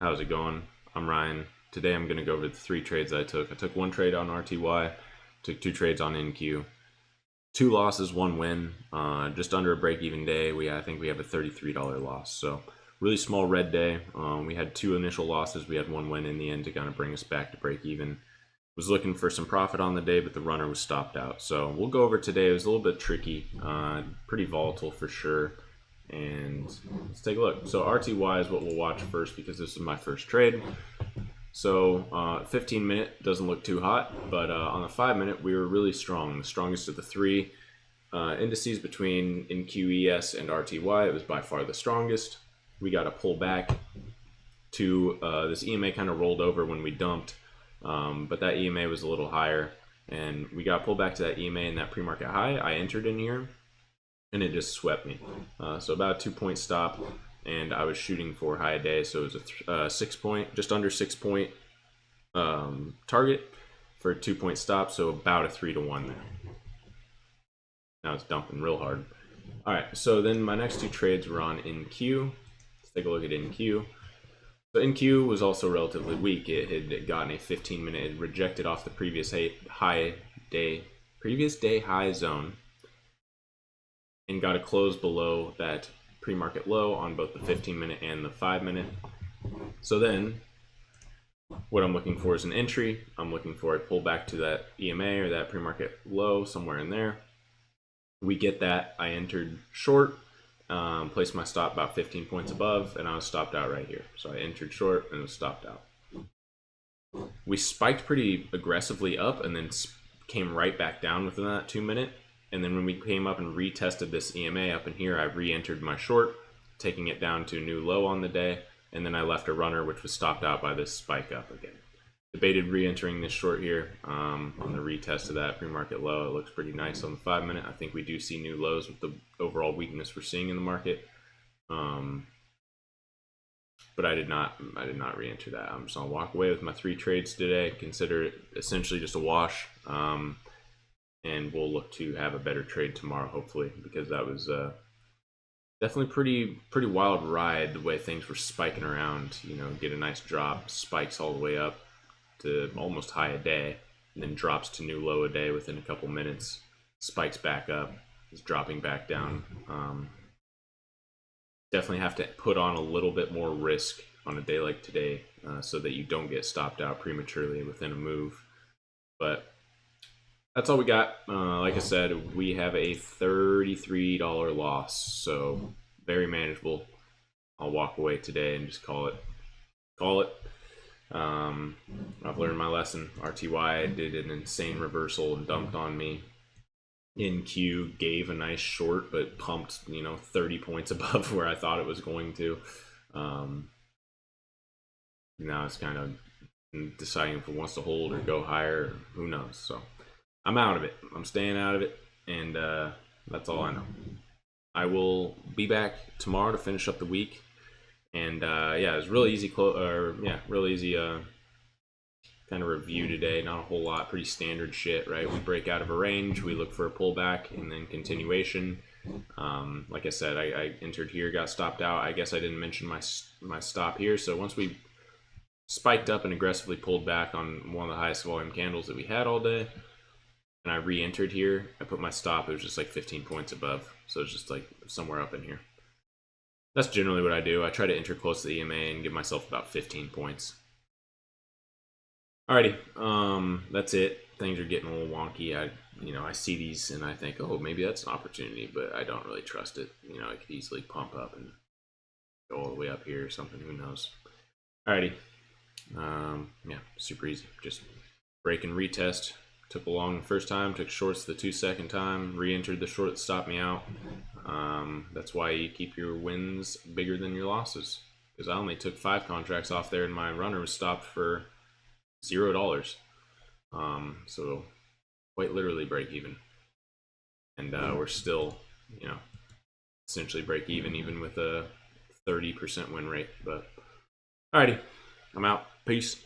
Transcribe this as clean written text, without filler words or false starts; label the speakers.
Speaker 1: How's it going? I'm Ryan. Today I'm going to go over the 3 trades I took. I took 1 trade on RTY, took 2 trades on NQ. 2 losses, 1 win. Just under a break-even day. I think we have a $33 loss. So really small red day. We had 2 initial losses. We had 1 win in the end to kind of bring us back to break-even. Was looking for some profit on the day, but the runner was stopped out. So we'll go over today. It was a little bit tricky, pretty volatile for sure. And let's take a look. So RTY is what we'll watch first because this is my first trade. So 15 minute doesn't look too hot, but on the 5 minute we were really strong. The strongest of the 3 indices between NQES and RTY. It was by far the strongest. We got a pull back to this EMA kind of rolled over when we dumped, but that EMA was a little higher, and we got pulled back to that EMA and that pre-market high. I entered in here, and it just swept me. So about a 2-point stop, and I was shooting for high day, so it was a 6-point, just under 6-point target for a 2-point stop, so about a 3-to-1 there. Now it's dumping real hard. All right, so then my next 2 trades were on NQ. Let's take a look at NQ. So NQ was also relatively weak. It had gotten a 15-minute, it rejected off the previous day high zone, and got a close below that pre-market low on both the 15-minute and the 5-minute. So then what I'm looking for is an entry. I'm looking for a pullback to that EMA or that pre-market low, somewhere in there. We get that. I entered short, placed my stop about 15 points above, and I was stopped out right here. So I entered short and was stopped out. We spiked pretty aggressively up and then came right back down within that 2-minute. And then when we came up and retested this EMA up in here, I re-entered my short, taking it down to a new low on the day. And then I left a runner, which was stopped out by this spike up again. Debated re-entering this short here on the retest of that pre-market low. It looks pretty nice on the 5-minute. I think we do see new lows with the overall weakness we're seeing in the market. But I did not re-enter that. I'm just gonna walk away with my 3 trades today. Consider it essentially just a wash. And we'll look to have a better trade tomorrow, hopefully, because that was definitely pretty wild ride, the way things were spiking around. You know, get a nice drop, spikes all the way up to almost high a day, and then drops to new low a day within a couple minutes, spikes back up, is dropping back down. Definitely have to put on a little bit more risk on a day like today so that you don't get stopped out prematurely within a move. But that's all we got. Like I said, we have a $33 loss, so very manageable. I'll walk away today and just call it. I've learned my lesson. RTY did an insane reversal and dumped on me. NQ gave a nice short, but pumped 30 points above where I thought it was going to. Now it's kind of deciding if it wants to hold or go higher. Who knows? So I'm out of it. I'm staying out of it, and that's all I know. I will be back tomorrow to finish up the week, and yeah, it was real easy. Real easy kind of review today. Not a whole lot. Pretty standard shit, right? We break out of a range, we look for a pullback, and then continuation. Like I said, I entered here, got stopped out. I guess I didn't mention my stop here. So once we spiked up and aggressively pulled back on one of the highest volume candles that we had all day, and I re-entered here, I put my stop, it was just like 15 points above. So it's just like somewhere up in here. That's generally what I do. I try to enter close to the EMA and give myself about 15 points. Alrighty, that's it. Things are getting a little wonky. I see these and I think, oh, maybe that's an opportunity, but I don't really trust it. It could easily pump up and go all the way up here or something, who knows. Alrighty, yeah, super easy. Just break and retest. Took a long the first time, took shorts the 2-second time, re-entered the short that stopped me out. That's why you keep your wins bigger than your losses. Because I only took 5 contracts off there and my runner was stopped for $0. So quite literally break even. And we're still, essentially break even with a 30% win rate. But alrighty, I'm out. Peace.